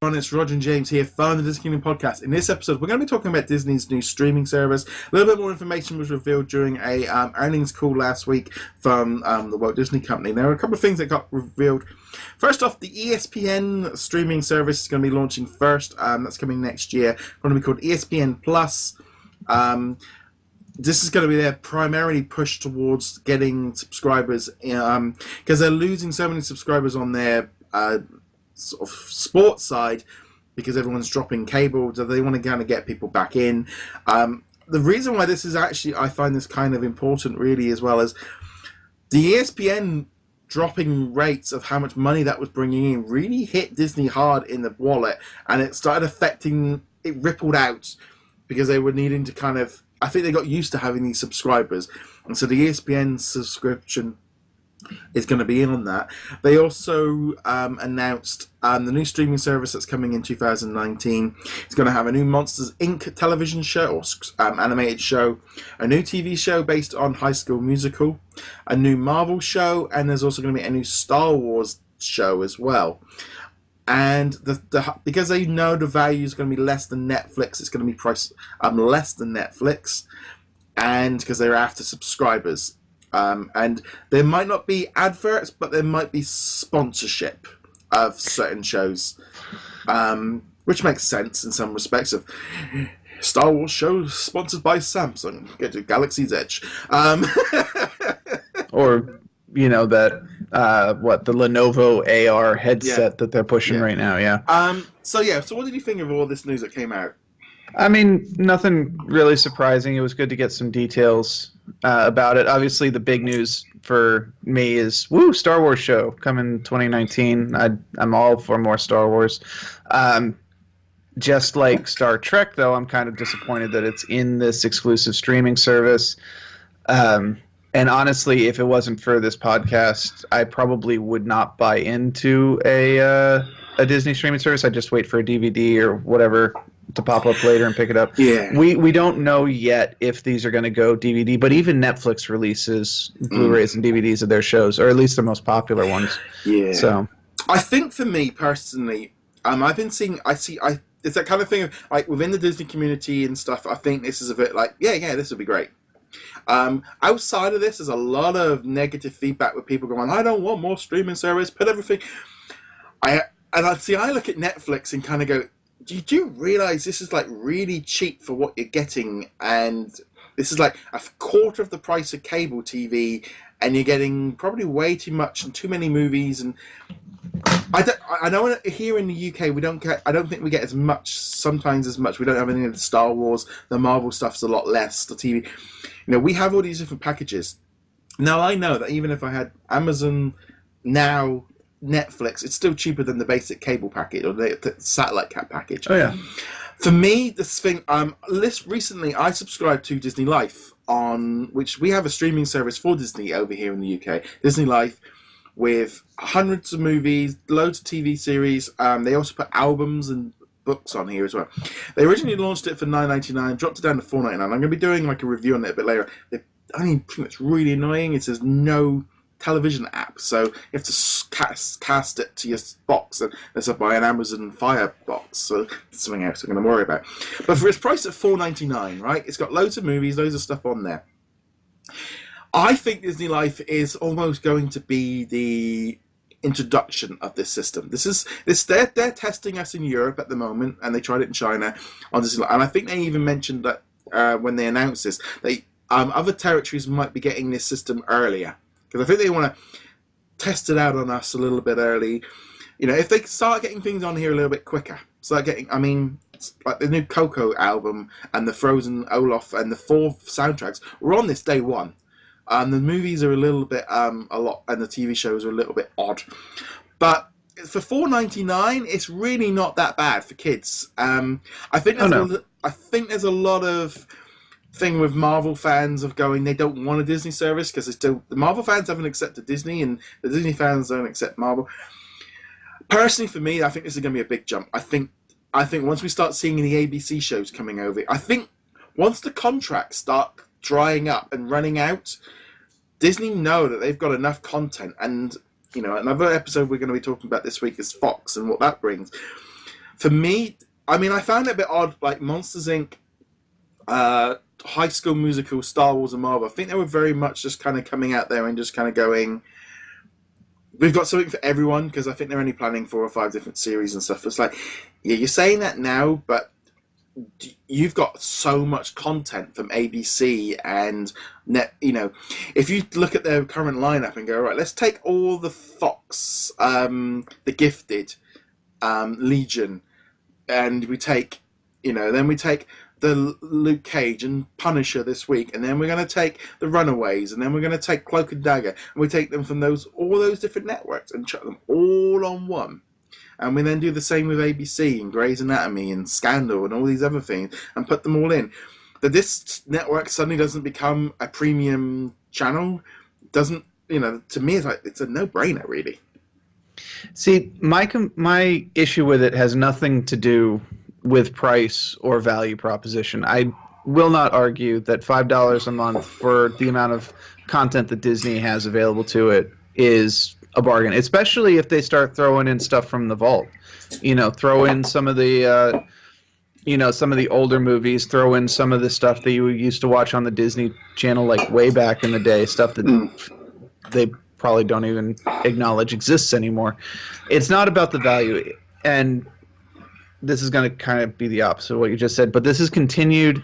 It's Roger and James here from the DisKingdom Podcast. In this episode, we're going to be talking about Disney's new streaming service. A little bit more information was revealed during a earnings call last week from the Walt Disney Company. There were a couple of things that got revealed. First off, the ESPN streaming service is going to be launching first. That's coming next year. It's going to be called ESPN Plus. This is going to be their primarily push towards getting subscribers, because they're losing so many subscribers on their sort of sports side because everyone's dropping cable, so they want to kind of get people back in. The reason why this is actually, I find this kind of important really, as well as the ESPN dropping rates of how much money that was bringing in really hit Disney hard in the wallet, and it started affecting, it rippled out because they were needing to kind of, I think they got used to having these subscribers, and so the ESPN subscription is going to be in on that. They also announced the new streaming service that's coming in 2019. It's going to have a new Monsters, Inc. television show, or animated show, a new TV show based on High School Musical, a new Marvel show, and there's also going to be a new Star Wars show as well. And because they know the value is going to be less than Netflix, it's going to be priced less than Netflix, and because they're after subscribers. And there might not be adverts, but there might be sponsorship of certain shows, which makes sense in some respects. Of Star Wars show sponsored by Samsung, get to Galaxy's Edge, or that the Lenovo AR headset that they're pushing right now. So what did you think of all this news that came out? I mean, nothing really surprising. It was good to get some details about it. Obviously, the big news for me is, Star Wars show coming 2019. I'm all for more Star Wars. Just like Star Trek, though, I'm kind of disappointed that it's in this exclusive streaming service. And honestly, if it wasn't for this podcast, I probably would not buy into a Disney streaming service. I'd just wait for a DVD or whatever to pop up later and pick it up. Yeah. We don't know yet if these are going to go DVD, but even Netflix releases Blu-rays and DVDs of their shows, or at least the most popular ones. Yeah. So I think for me personally, I've been seeing, it's that kind of thing of, like, within the Disney community and stuff, I think this is a bit like, this would be great. Outside of this, there's a lot of negative feedback with people going, I don't want more streaming service, put everything. I look at Netflix and kind of go, do you realize this is like really cheap for what you're getting, and this is like a quarter of the price of cable TV, and you're getting probably way too much and too many movies. And I know here in the UK I don't think we get as much. Sometimes as much. We don't have any of the Star Wars, the Marvel stuff's a lot less. The TV, we have all these different packages. Now I know that even if I had Amazon Now, Netflix, it's still cheaper than the basic cable package or the satellite cap package. Oh yeah. For me, this thing, recently I subscribed to Disney Life, on which we have a streaming service for Disney over here in the UK. Disney Life, with hundreds of movies, loads of TV series. They also put albums and books on here as well. They originally launched it for $9.99, dropped it down to $4.99. I'm going to be doing like a review on it a bit later. The only thing that's really annoying is there's no television app, so you have to cast it to your box, and that's up by an Amazon Fire box, so that's something else I'm going to worry about. But for its price at $4.99, right, it's got loads of movies, loads of stuff on there. I think Disney Life is almost going to be the introduction of this system. They're testing us in Europe at the moment, and they tried it in China on Disney Life, and I think they even mentioned that when they announced this, other territories might be getting this system earlier. Because I think they want to test it out on us a little bit early. If they start getting things on here a little bit quicker. Like the new Coco album and the Frozen Olaf and the 4 soundtracks were on this day one. The movies are a little bit, and the TV shows are a little bit odd. But for $4.99, it's really not that bad for kids. I think there's a lot of thing with Marvel fans of going, they don't want a Disney service because the Marvel fans haven't accepted Disney and the Disney fans don't accept Marvel. Personally, for me, I think this is going to be a big jump. I think once we start seeing the ABC shows coming over, I think once the contracts start drying up and running out, Disney know that they've got enough content. And another episode we're going to be talking about this week is Fox and what that brings. For me, I mean, I found it a bit odd, like Monsters Inc., High School Musical, Star Wars, and Marvel. I think they were very much just kind of coming out there and just kind of going, we've got something for everyone, because I think they're only planning 4 or 5 different series and stuff. It's like, yeah, you're saying that now, but you've got so much content from ABC and net. If you look at their current lineup and go, right, let's take all the Fox, The Gifted, Legion, and we take, then we take the Luke Cage and Punisher this week, and then we're going to take the Runaways, and then we're going to take Cloak and Dagger, and we take them from all those different networks and chuck them all on one. And we then do the same with ABC and Grey's Anatomy and Scandal and all these other things and put them all in. That this network suddenly doesn't become a premium channel doesn't, to me, it's a no-brainer, really. See, my issue with it has nothing to do with price or value proposition. I will not argue that $5 a month for the amount of content that Disney has available to it is a bargain, especially if they start throwing in stuff from the vault. Throw in some of the some of the older movies, throw in some of the stuff that you used to watch on the Disney Channel like way back in the day, stuff that they probably don't even acknowledge exists anymore. It's not about the value, and this is going to kind of be the opposite of what you just said, but this is continued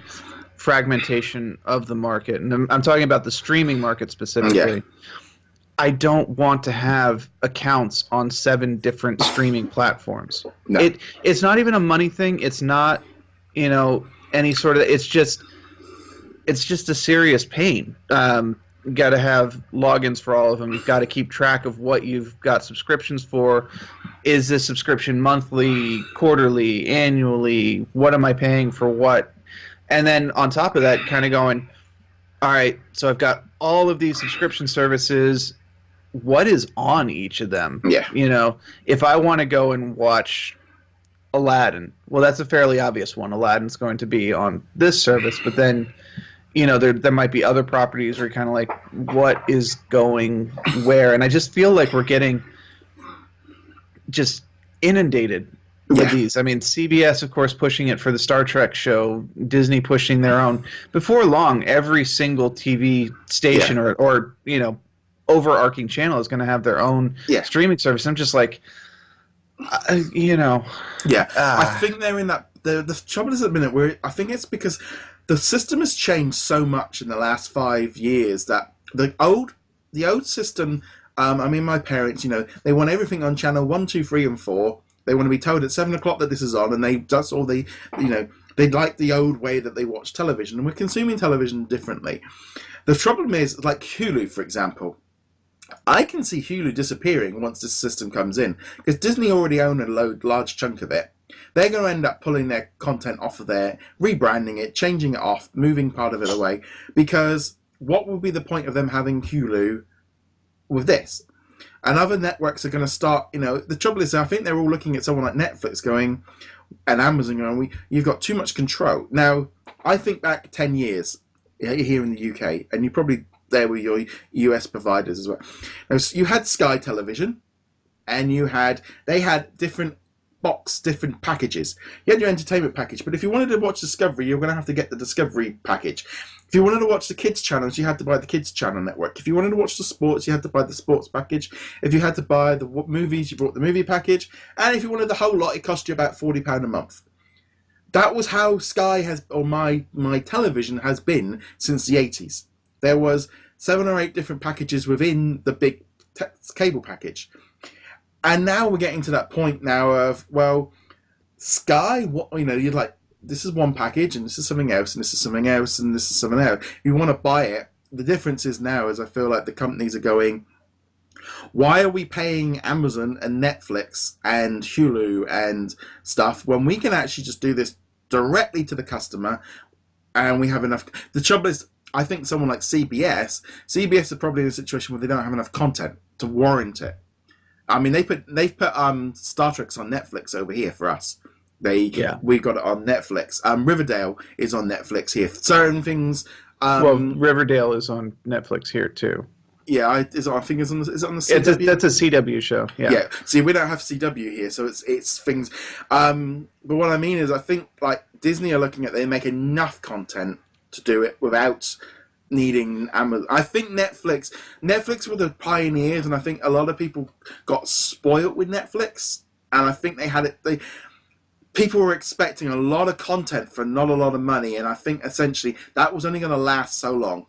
fragmentation of the market, and I'm talking about the streaming market specifically. Yeah. I don't want to have accounts on 7 different streaming platforms. No. It's not even a money thing. It's not, any sort of. It's just a serious pain. You got to have logins for all of them. You've got to keep track of what you've got subscriptions for. Is this subscription monthly, quarterly, annually? What am I paying for what? And then on top of that, kind of going, all right, so I've got all of these subscription services. What is on each of them? Yeah. If I want to go and watch Aladdin, well, that's a fairly obvious one. Aladdin's going to be on this service, but then, there might be other properties where you're kind of like, what is going where? And I just feel like we're getting just inundated with these. I mean, CBS, of course, pushing it for the Star Trek show, Disney pushing their own. Before long, every single TV station or overarching channel is going to have their own streaming service. I'm just like, I think they're in that. The trouble is at the minute where I think it's because the system has changed so much in the last 5 years that the old system. My parents, they want everything on channel 1, 2, 3, and 4. They want to be told at 7 o'clock that this is on, and that's all they, they like the old way that they watch television, and we're consuming television differently. The problem is, like Hulu, for example. I can see Hulu disappearing once this system comes in, because Disney already own a large chunk of it. They're going to end up pulling their content off of there, rebranding it, changing it off, moving part of it away, because what would be the point of them having Hulu with this? And other networks are going to start, the trouble is, I think they're all looking at someone like Netflix going, and Amazon going, you've got too much control. Now, I think back 10 years here in the UK, and you probably there were your US providers as well. Now, you had Sky Television, and they had different packages. You had your entertainment package, but if you wanted to watch Discovery, you're going to have to get the Discovery package. If you wanted to watch the kids channels, you had to buy the kids channel network. If you wanted to watch the sports, you had to buy the sports package. If you had to buy the movies, you bought the movie package. And if you wanted the whole lot, it cost you about £40 a month. That was how Sky has, or my television has been since the 80s. There was 7 or 8 different packages within the big cable package. And now we're getting to that point now of, well, Sky, you're like, this is one package, and this is something else, and this is something else, and this is something else. You want to buy it. The difference is now is I feel like the companies are going, why are we paying Amazon and Netflix and Hulu and stuff when we can actually just do this directly to the customer, and we have enough? The trouble is, I think someone like CBS are probably in a situation where they don't have enough content to warrant it. I mean, they've put Star Trek's on Netflix over here for us. We've got it on Netflix. Riverdale is on Netflix here. Certain things. Riverdale is on Netflix here too. Yeah, I think it's on the, is it on the CW? That's a CW show. Yeah. Yeah. See, we don't have CW here, so it's things. But what I mean is, I think like Disney are looking at they make enough content to do it without needing Amazon. I think Netflix were the pioneers, and I think a lot of people got spoiled with Netflix, and I think they had it. People were expecting a lot of content for not a lot of money, and I think essentially that was only going to last so long.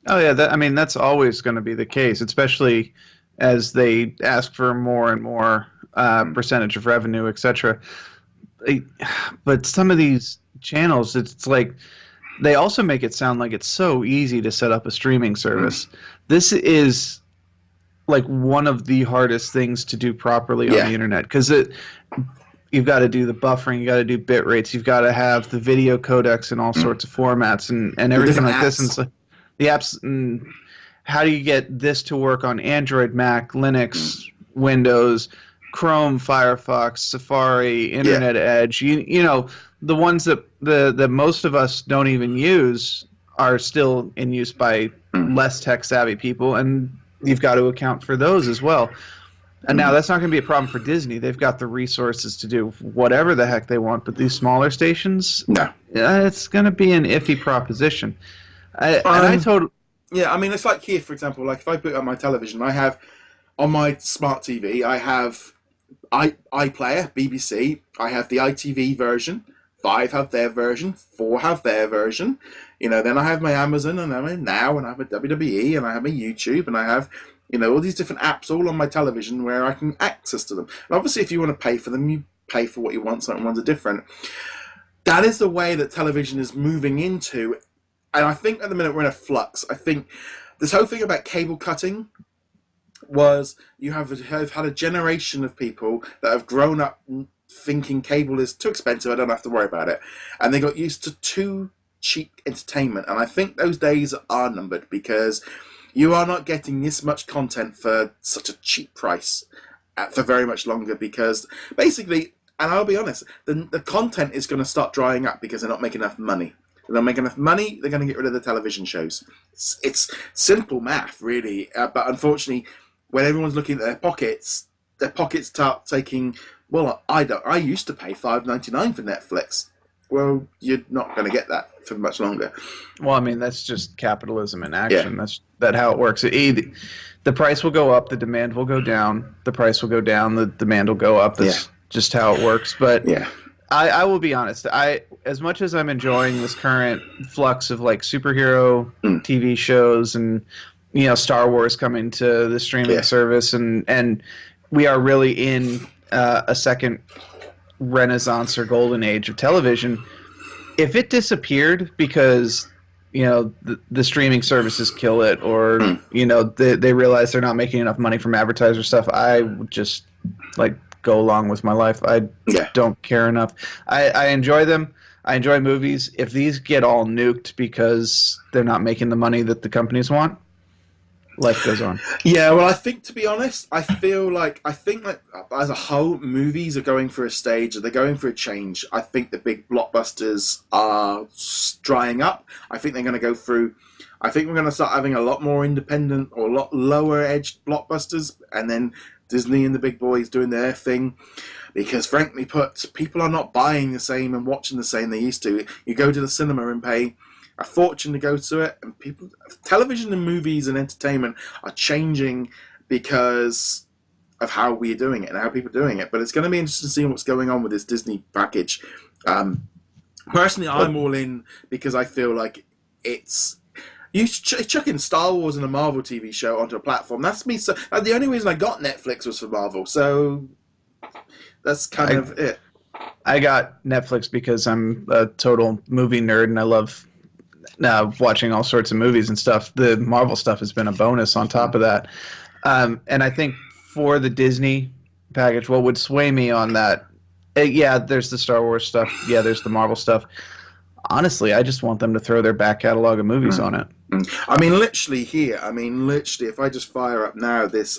Oh yeah, that's always going to be the case, especially as they ask for more and more percentage of revenue, etc. But some of these channels, it's like they also make it sound like it's so easy to set up a streaming service. This is like one of the hardest things to do properly on the internet, because you've got to do the buffering, you got to do bit rates, you've got to have the video codecs in all sorts of formats and everything like this. And it's like, the apps, and how do you get this to work on Android, Mac, Linux, Windows, Chrome, Firefox, Safari, Internet Edge? You know, the ones that most of us don't even use are still in use by less tech savvy people, and you've got to account for those as well. And now that's not going to be a problem for Disney. They've got the resources to do whatever the heck they want, but these smaller stations, it's going to be an iffy proposition. Yeah, I mean, it's like here, for example, like if I put on my television, I have on my smart TV, I have iPlayer, BBC, I have the ITV version, 5 have their version, 4 have their version, you know, then I have my Amazon, and I have Now, and I have my WWE, and I have my YouTube, and I have, you know, all these different apps all on my television where I can access to them. And obviously, if you want to pay for them, you pay for what you want, certain ones are different. That is the way that television is moving into. And I think at the minute we're in a flux. I think this whole thing about cable cutting was you have had a generation of people that have grown up thinking cable is too expensive, I don't have to worry about it. And they got used to too cheap entertainment. And I think those days are numbered, because you are not getting this much content for such a cheap price for very much longer, because basically, and I'll be honest, the content is going to start drying up because they're not making enough money. They don't make enough money, they're going to get rid of the television shows. It's simple math, really. But unfortunately, when everyone's looking at their pockets start taking. Well, I used to pay $5.99 for Netflix. Well, you're not going to get that for much longer. Well, I mean, that's just capitalism in action. That's how it works. The price will go up, the demand will go down. The price will go down, the demand will go up. That's just how it works. But I will be honest. As much as I'm enjoying this current flux of like superhero TV shows and, you know, Star Wars coming to the streaming service, and we are really in a second renaissance or golden age of television. If it disappeared because, you know, the streaming services kill it, or you know, they realize they're not making enough money from advertiser stuff, I would just like go along with my life. I don't care enough. I enjoy them. I enjoy movies. If these get all nuked because they're not making the money that the companies want, life goes on. Yeah, well, I think, to be honest, I think as a whole, movies are going through a stage, they're going through a change. I think the big blockbusters are drying up. I think they're going to go through, I think we're going to start having a lot more independent or a lot lower edged blockbusters, and then Disney and the big boys doing their thing. Because frankly put, people are not buying the same and watching the same they used to. You go to the cinema and pay a fortune to go to it, and television and movies and entertainment are changing because of how we're doing it and how people are doing it. But it's going to be interesting to see what's going on with this Disney package. Personally, I'm all in, because I feel like it's chucking Star Wars and a Marvel TV show onto a platform. That's me. So the only reason I got Netflix was for Marvel. So that's kind of it. I got Netflix because I'm a total movie nerd and I love watching all sorts of movies and stuff. The Marvel stuff has been a bonus on top of that. And I think for the Disney package, what would sway me on that, there's the Star Wars stuff. Yeah, there's the Marvel stuff. Honestly, I just want them to throw their back catalog of movies on it. I mean, literally, if I just fire up now this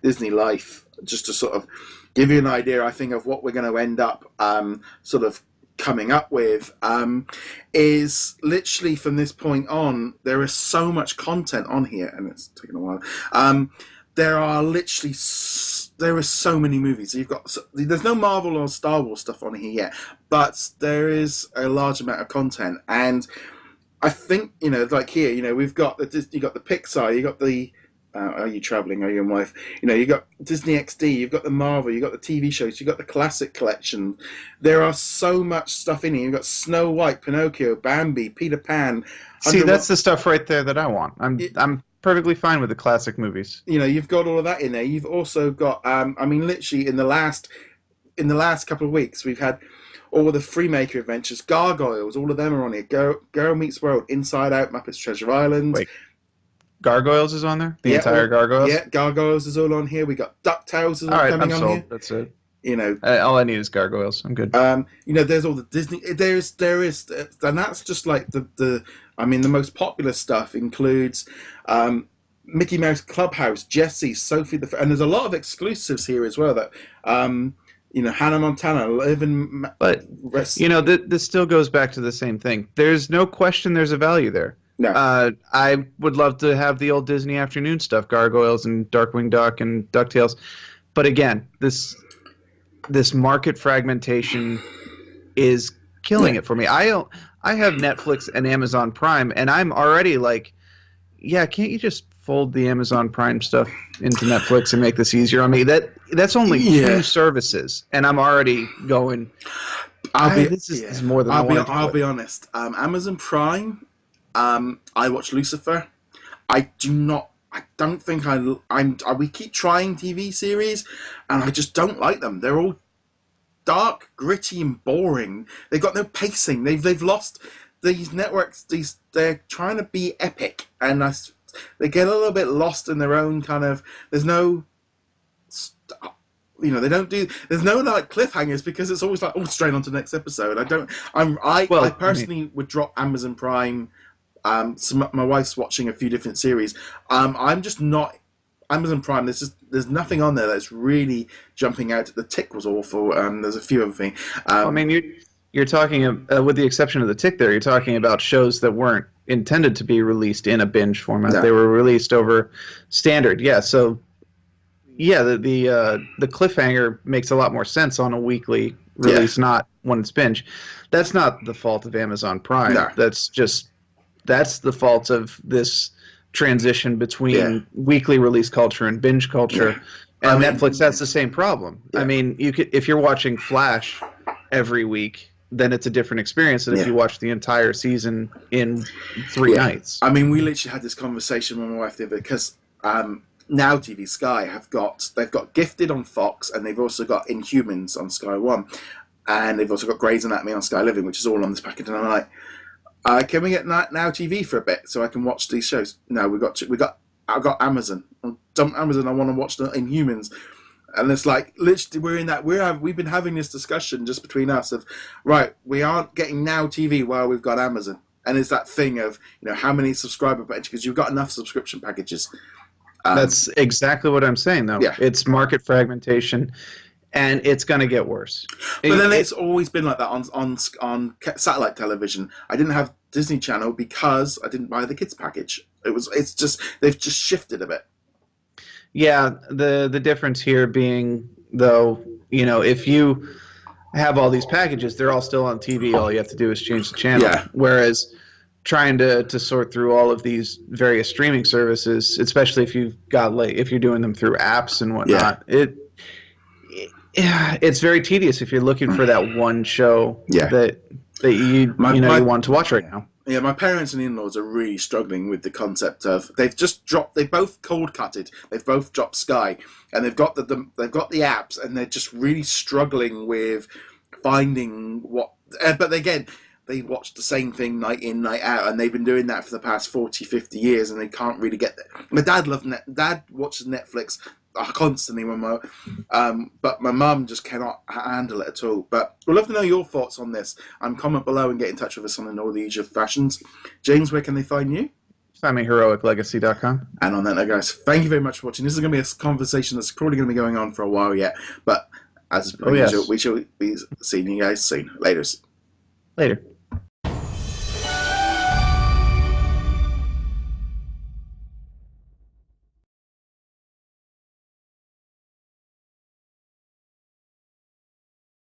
Disney Life, just to sort of give you an idea, I think, of what we're going to end up sort of coming up with is literally from this point on, there is so much content on here, and it's taken a while. There are literally there is so many movies. There's no Marvel or Star Wars stuff on here yet, but there is a large amount of content, and I think like here, we've got you got the Pixar, you got the. Are you traveling? Are you and wife? You got Disney XD, you've got the Marvel, you've got the TV shows, you've got the classic collection. There are so much stuff in here. You've got Snow White, Pinocchio, Bambi, Peter Pan. See, that's the stuff right there that I want. I'm perfectly fine with the classic movies. You've got all of that in there. You've also got, literally in the last couple of weeks, we've had all the Freemaker adventures, Gargoyles, all of them are on here. Girl Meets World, Inside Out, Muppets Treasure Island. Wait. Gargoyles is on there? The entire Gargoyles? Yeah, Gargoyles is all on here. We got DuckTales is all right, coming I'm on sold. here. That's it. All I need is Gargoyles. I'm good. There's all the Disney. There is, and that's just like the most popular stuff includes Mickey Mouse Clubhouse, Jessie, Sophie and there's a lot of exclusives here as well. That Hannah Montana, But this still goes back to the same thing. There's no question. There's a value there. No. I would love to have the old Disney afternoon stuff, Gargoyles and Darkwing Duck and DuckTales. But again, this market fragmentation is killing it for me. I have Netflix and Amazon Prime, and I'm already like, can't you just fold the Amazon Prime stuff into Netflix and make this easier on me? That's only 2 services, and I'm already going, this is more than I'll be honest. Amazon Prime, I watch Lucifer. We keep trying TV series, and I just don't like them. They're all dark, gritty, and boring. They've got no pacing. They've lost these networks. They're trying to be epic, and they get a little bit lost in their own kind of. There's no. They don't do. There's no like cliffhangers because it's always like, straight on to the next episode. I personally would drop Amazon Prime. My wife's watching a few different series. I'm just not Amazon Prime. There's nothing on there that's really jumping out. The Tick was awful. There's a few other things. You're talking with the exception of the Tick. You're talking about shows that weren't intended to be released in a binge format. No. They were released over standard. Yeah. So the cliffhanger makes a lot more sense on a weekly release, not when it's binge. That's not the fault of Amazon Prime. No. That's the fault of this transition between weekly release culture and binge culture. And Netflix has the same problem. Yeah. If you're watching Flash every week, then it's a different experience than if you watch the entire season in 3 nights. We literally had this conversation with my wife the other day because Now TV Sky they've got Gifted on Fox, and they've also got Inhumans on Sky One, and they've also got Grey's Anatomy on Sky Living, which is all on this package. And I'm like, can we get Now TV for a bit so I can watch these shows? No, I've got Amazon. Dump Amazon. I want to watch the Inhumans, and it's like literally we've been having this discussion just between us of we aren't getting Now TV while we've got Amazon, and it's that thing of how many subscriber packages because you've got enough subscription packages. That's exactly what I'm saying, though. Yeah. It's market fragmentation. And it's going to get worse. But then it's always been like that on satellite television. I didn't have Disney Channel because I didn't buy the kids package. They've just shifted a bit. Yeah, the difference here being though, if you have all these packages, they're all still on TV. All you have to do is change the channel. Yeah. Whereas trying to sort through all of these various streaming services, especially if you're doing them through apps and whatnot, it's very tedious if you're looking for that one show that you want to watch right now. Yeah, my parents and in-laws are really struggling with the concept of they both cold cutted. They've both dropped Sky, and they've got the apps, and they're just really struggling with finding what. But again, they watch the same thing night in, night out, and they've been doing that for the past 40, 50 years, and they can't really get there. My dad Dad watches Netflix constantly but my mum just cannot handle it at all. But we'd love to know your thoughts on this. Comment below and get in touch with us on all the usual fashions. James, where can they find you? Find me heroiclegacy.com. And on that note, guys, thank you very much for watching. This is going to be a conversation that's probably going to be going on for a while yet, but as usual, we shall be seeing you guys soon. Laters. Later.